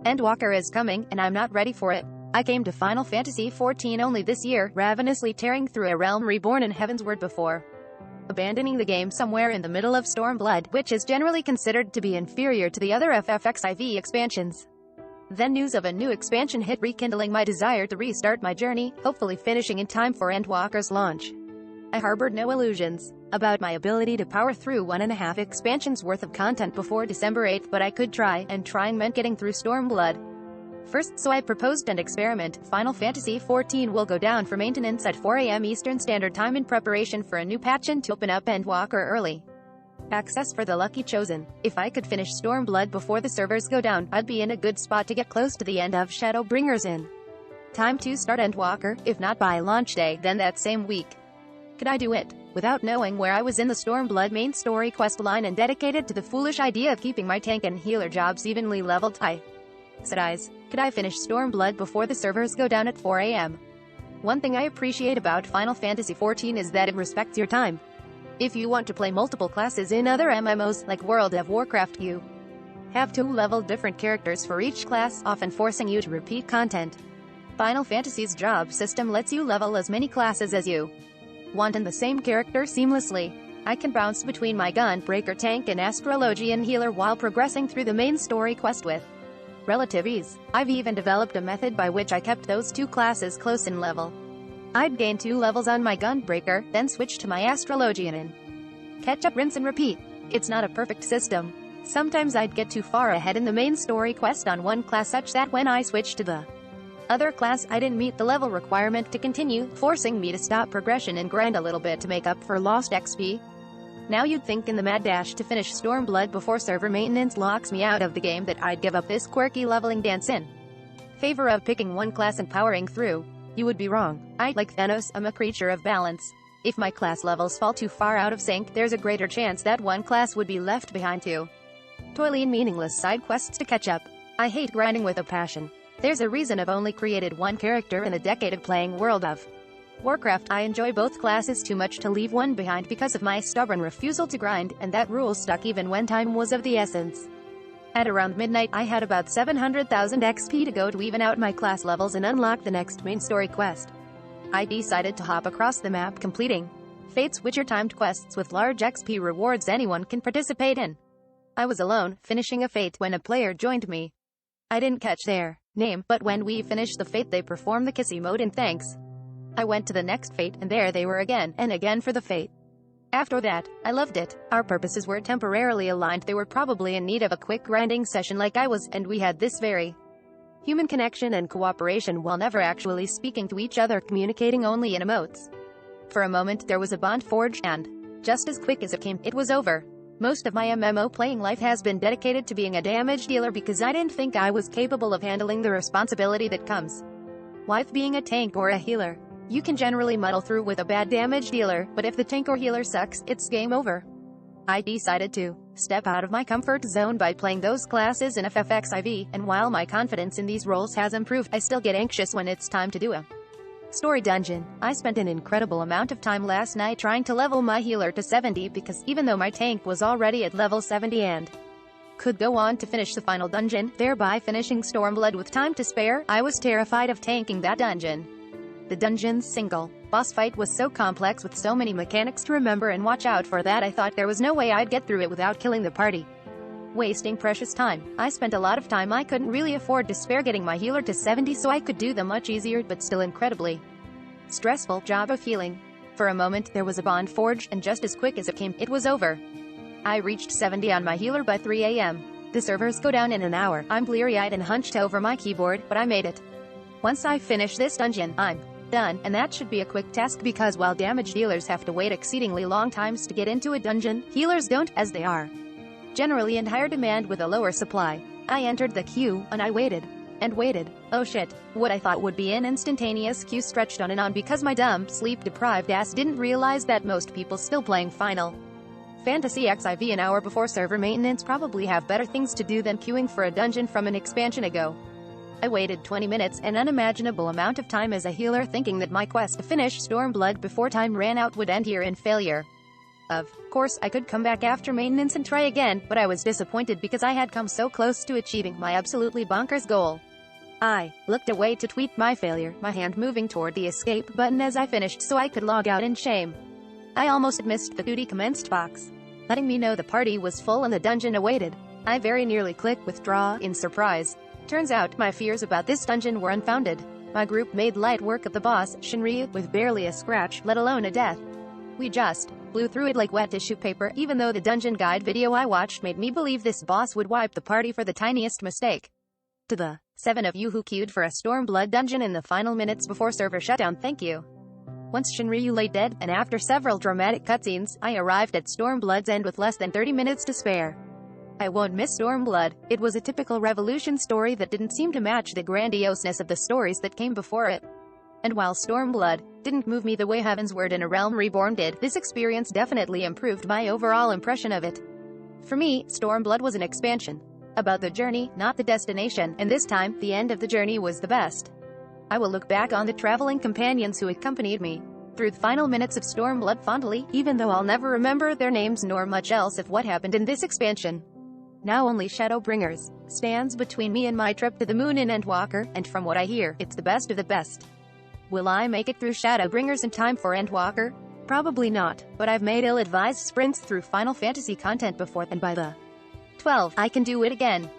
Endwalker is coming, and I'm not ready for it. I came to Final Fantasy XIV only this year, ravenously tearing through a realm reborn in Heavensward before abandoning the game somewhere in the middle of Stormblood, which is generally considered to be inferior to the other XIV expansions. Then news of a new expansion hit, rekindling my desire to restart my journey, hopefully finishing in time for Endwalker's launch. I harbored no illusions about my ability to power through 1.5 expansions worth of content before December 8th, but I could try, and trying meant getting through Stormblood first, so I proposed an experiment. Final Fantasy XIV will go down for maintenance at 4 a.m. Eastern Standard Time in preparation for a new patch and to open up Endwalker early access for the lucky chosen. If I could finish Stormblood before the servers go down, I'd be in a good spot to get close to the end of Shadowbringers in time to start Endwalker, if not by launch day, then that same week. Could I do it? Without knowing where I was in the Stormblood main story quest line and dedicated to the foolish idea of keeping my tank and healer jobs evenly leveled, I said, could I finish Stormblood before the servers go down at 4 a.m.? One thing I appreciate about Final Fantasy XIV is that it respects your time. If you want to play multiple classes in other MMOs, like World of Warcraft, you have to level different characters for each class, often forcing you to repeat content. Final Fantasy's job system lets you level as many classes as you want in the same character seamlessly. I can bounce between my Gunbreaker tank and Astrologian healer while progressing through the main story quest with relative ease. I've even developed a method by which I kept those two classes close in level. I'd gain 2 levels on my Gunbreaker, then switch to my Astrologian and catch up, rinse and repeat. It's not a perfect system. Sometimes I'd get too far ahead in the main story quest on one class such that when I switched to the other class, I didn't meet the level requirement to continue, forcing me to stop progression and grind a little bit to make up for lost XP. Now you'd think in the mad dash to finish Stormblood before server maintenance locks me out of the game that I'd give up this quirky leveling dance in favor of picking one class and powering through. You would be wrong. I, like Thanos, am a creature of balance. If my class levels fall too far out of sync, there's a greater chance that one class would be left behind too. Toiling meaningless side quests to catch up. I hate grinding with a passion. There's a reason I've only created one character in a decade of playing World of Warcraft. I enjoy both classes too much to leave one behind because of my stubborn refusal to grind, and that rule stuck even when time was of the essence. At around midnight, I had about 700,000 XP to go to even out my class levels and unlock the next main story quest. I decided to hop across the map, completing Fates, which are timed quests with large XP rewards anyone can participate in. I was alone, finishing a Fate, when a player joined me. I didn't catch their name, but when we finished the Fate they performed the kiss emote in thanks. I went to the next Fate, and there they were again, and again for the Fate. After that, I loved it. Our purposes were temporarily aligned. They were probably in need of a quick grinding session like I was, and we had this very human connection and cooperation while never actually speaking to each other, communicating only in emotes. For a moment there was a bond forged, and just as quick as it came, it was over. Most of my MMO playing life has been dedicated to being a damage dealer because I didn't think I was capable of handling the responsibility that comes with being a tank or a healer. You can generally muddle through with a bad damage dealer, but if the tank or healer sucks, it's game over. I decided to step out of my comfort zone by playing those classes in XIV, and while my confidence in these roles has improved, I still get anxious when it's time to do a story dungeon. I spent an incredible amount of time last night trying to level my healer to 70 because even though my tank was already at level 70 and could go on to finish the final dungeon, thereby finishing Stormblood with time to spare, I was terrified of tanking that dungeon. The dungeon's single boss fight was so complex with so many mechanics to remember and watch out for that I thought there was no way I'd get through it without killing the party. Wasting precious time. I spent a lot of time I couldn't really afford to spare getting my healer to 70 so I could do the much easier but still incredibly stressful job of healing. For a moment there was a bond forged, and just as quick as it came, it was over. I reached 70 on my healer by 3 a.m. The servers go down in an hour. I'm bleary-eyed and hunched over my keyboard, but I made it. Once I finish this dungeon, I'm done, and that should be a quick task because while damage dealers have to wait exceedingly long times to get into a dungeon, healers don't, as they are generally in higher demand with a lower supply. I entered the queue, and I waited. And waited. Oh shit. What I thought would be an instantaneous queue stretched on and on because my dumb, sleep-deprived ass didn't realize that most people still playing Final Fantasy XIV an hour before server maintenance probably have better things to do than queuing for a dungeon from an expansion ago. I waited 20 minutes, an unimaginable amount of time as a healer, thinking that my quest to finish Stormblood before time ran out would end here in failure. Of course, I could come back after maintenance and try again, but I was disappointed because I had come so close to achieving my absolutely bonkers goal. I looked away to tweet my failure, my hand moving toward the escape button as I finished so I could log out in shame. I almost missed the duty commenced box, letting me know the party was full and the dungeon awaited. I very nearly clicked withdraw in surprise. Turns out, my fears about this dungeon were unfounded. My group made light work of the boss, Shinryu, with barely a scratch, let alone a death. We just blew through it like wet tissue paper, even though the dungeon guide video I watched made me believe this boss would wipe the party for the tiniest mistake. To the 7 of you who queued for a Stormblood dungeon in the final minutes before server shutdown, thank you. Once Shinryu lay dead, and after several dramatic cutscenes, I arrived at Stormblood's end with less than 30 minutes to spare. I won't miss Stormblood. It was a typical Revolution story that didn't seem to match the grandioseness of the stories that came before it. And while Stormblood didn't move me the way Heavensward and A Realm Reborn did, this experience definitely improved my overall impression of it. For me, Stormblood was an expansion about the journey, not the destination, and this time, the end of the journey was the best. I will look back on the traveling companions who accompanied me through the final minutes of Stormblood fondly, even though I'll never remember their names nor much else of what happened in this expansion. Now only Shadowbringers stands between me and my trip to the moon in Endwalker, and from what I hear, it's the best of the best. Will I make it through Shadowbringers in time for Endwalker? Probably not, but I've made ill-advised sprints through Final Fantasy content before, and by the 12, I can do it again.